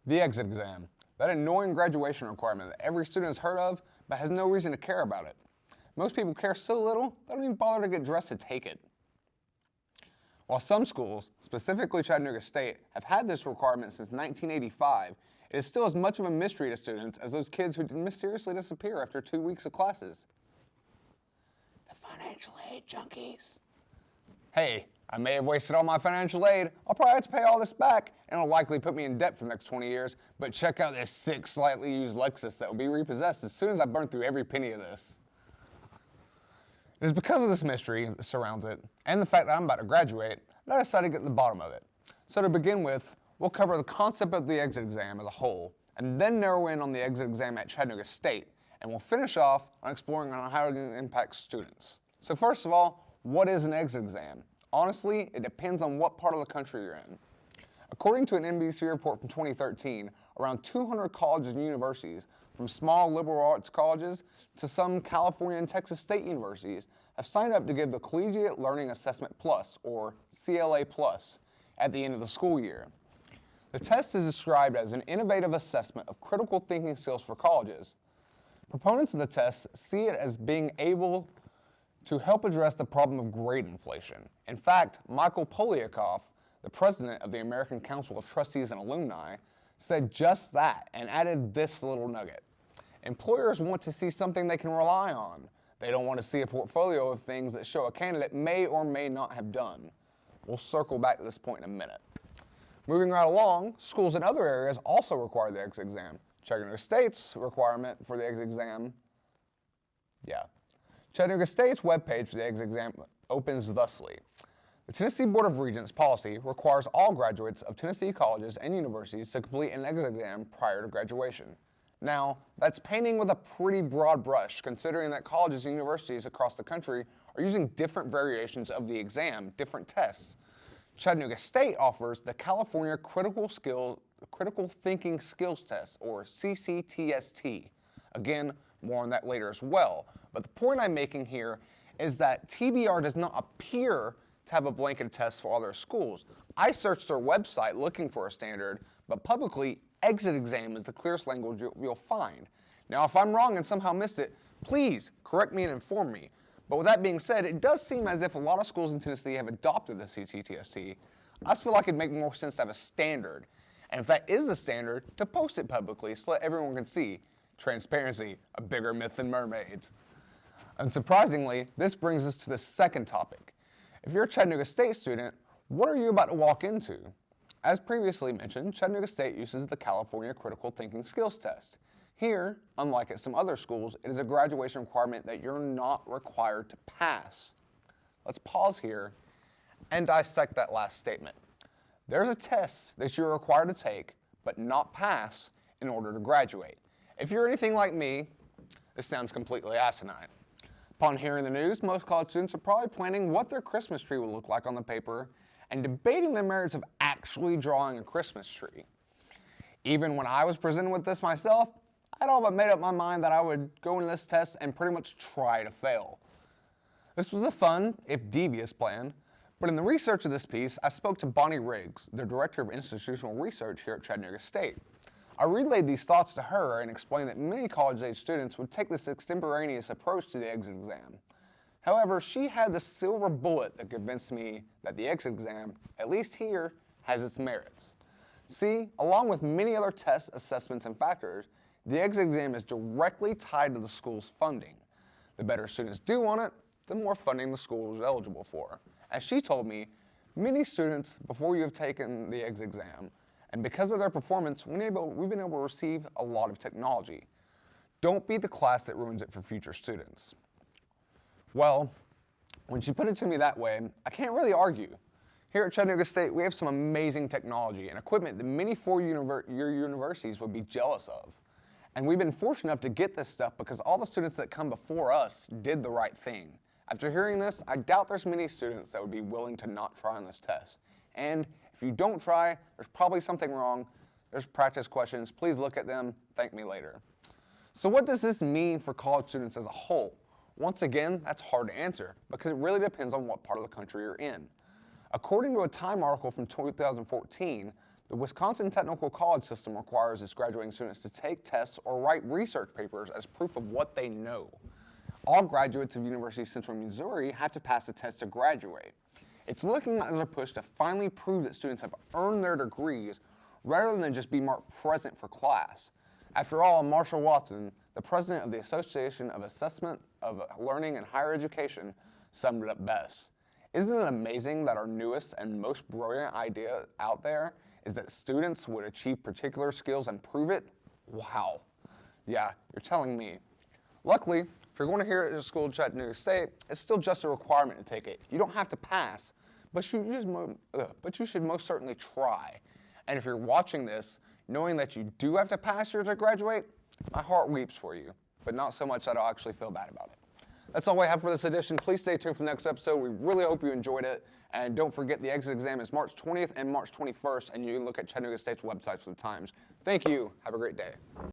The exit exam, that annoying graduation requirement that every student has heard of but has no reason to care about it. Most people care so little, they don't even bother to get dressed to take it. While some schools, specifically Chattanooga State, have had this requirement since 1985, it is still as much of a mystery to students as those kids who mysteriously disappear after 2 weeks of classes. The financial aid junkies. Hey, I may have wasted all my financial aid. I'll probably have to pay all this back, and it'll likely put me in debt for the next 20 years, but check out this sick, slightly used Lexus that will be repossessed as soon as I burn through every penny of this. It is because of this mystery that surrounds it, and the fact that I'm about to graduate, that I decided to get to the bottom of it. So to begin with, we'll cover the concept of the exit exam as a whole, and then narrow in on the exit exam at Chattanooga State, and we'll finish off on exploring on how it impacts students. So first of all, what is an exit exam? Honestly, it depends on what part of the country you're in. According to an NBC report from 2013, around 200 colleges and universities, from small liberal arts colleges to some California and Texas state universities, have signed up to give the Collegiate Learning Assessment Plus, or CLA Plus, at the end of the school year. The test is described as an innovative assessment of critical thinking skills for colleges. Proponents of the test see it as being able to help address the problem of grade inflation. In fact, Michael Poliakoff, the president of the American Council of Trustees and Alumni, said just that and added this little nugget. Employers want to see something they can rely on. They don't want to see a portfolio of things that show a candidate may or may not have done. We'll circle back to this point in a minute. Moving right along, schools in other areas also require the exit exam. Chattanooga State's requirement for the exit exam, Chattanooga State's webpage for the exit exam opens thusly. The Tennessee Board of Regents policy requires all graduates of Tennessee colleges and universities to complete an exit exam prior to graduation. Now, that's painting with a pretty broad brush, considering that colleges and universities across the country are using different variations of the exam, different tests. Chattanooga State offers the California Critical Thinking Skills Test, or CCTST. Again, more on that later as well. But the point I'm making here is that TBR does not appear to have a blanket test for all their schools. I searched their website looking for a standard, but publicly, exit exam is the clearest language you'll find. Now, if I'm wrong and somehow missed it, please correct me and inform me. But with that being said, it does seem as if a lot of schools in Tennessee have adopted the CCTST. I just feel like it'd make more sense to have a standard. And if that is the standard, to post it publicly so that everyone can see. Transparency, a bigger myth than mermaids. Unsurprisingly, this brings us to the second topic. If you're a Chattanooga State student, what are you about to walk into? As previously mentioned, Chattanooga State uses the California Critical Thinking Skills Test. Here, unlike at some other schools, it is a graduation requirement that you're not required to pass. Let's pause here and dissect that last statement. There's a test that you're required to take, but not pass in order to graduate. If you're anything like me, this sounds completely asinine. Upon hearing the news, most college students are probably planning what their Christmas tree will look like on the paper and debating the merits of actually drawing a Christmas tree. Even when I was presented with this myself, I'd all but made up my mind that I would go into this test and pretty much try to fail. This was a fun, if devious, plan, but in the research of this piece, I spoke to Bonnie Riggs, the Director of Institutional Research here at Chattanooga State. I relayed these thoughts to her and explained that many college-age students would take this extemporaneous approach to the exit exam. However, she had the silver bullet that convinced me that the exit exam, at least here, has its merits. See, along with many other tests, assessments, and factors, the exit exam is directly tied to the school's funding. The better students do on it, the more funding the school is eligible for. As she told me, many students, before you have taken the exit exam, and because of their performance, we've been able to receive a lot of technology. Don't be the class that ruins it for future students. Well, when she put it to me that way, I can't really argue. Here at Chattanooga State, we have some amazing technology and equipment that many four-year universities would be jealous of. And we've been fortunate enough to get this stuff because all the students that come before us did the right thing. After hearing this, I doubt there's many students that would be willing to not try on this test. And if you don't try, there's probably something wrong. There's practice questions. Please look at them. Thank me later. So what does this mean for college students as a whole? Once again, that's hard to answer because it really depends on what part of the country you're in. According to a Time article from 2014, The Wisconsin Technical College system requires its graduating students to take tests or write research papers as proof of what they know. All graduates of University of Central Missouri have to pass a test to graduate. It's looking like there's a push to finally prove that students have earned their degrees rather than just be marked present for class. After all, Marshall Watson, the president of the Association of Assessment of Learning in Higher Education, summed it up best. Isn't it amazing that our newest and most brilliant idea out there is that students would achieve particular skills and prove it? Wow. Yeah, you're telling me. Luckily, if you're going to here at school at Chattanooga State, it's still just a requirement to take it. You don't have to pass, but you should most certainly try. And if you're watching this, knowing that you do have to pass yours to graduate, my heart weeps for you, but not so much that I'll actually feel bad about it. That's all I have for this edition. Please stay tuned for the next episode. We really hope you enjoyed it. And don't forget the exit exam is March 20th and March 21st, and you can look at Chattanooga State's website for the times. Thank you. Have a great day.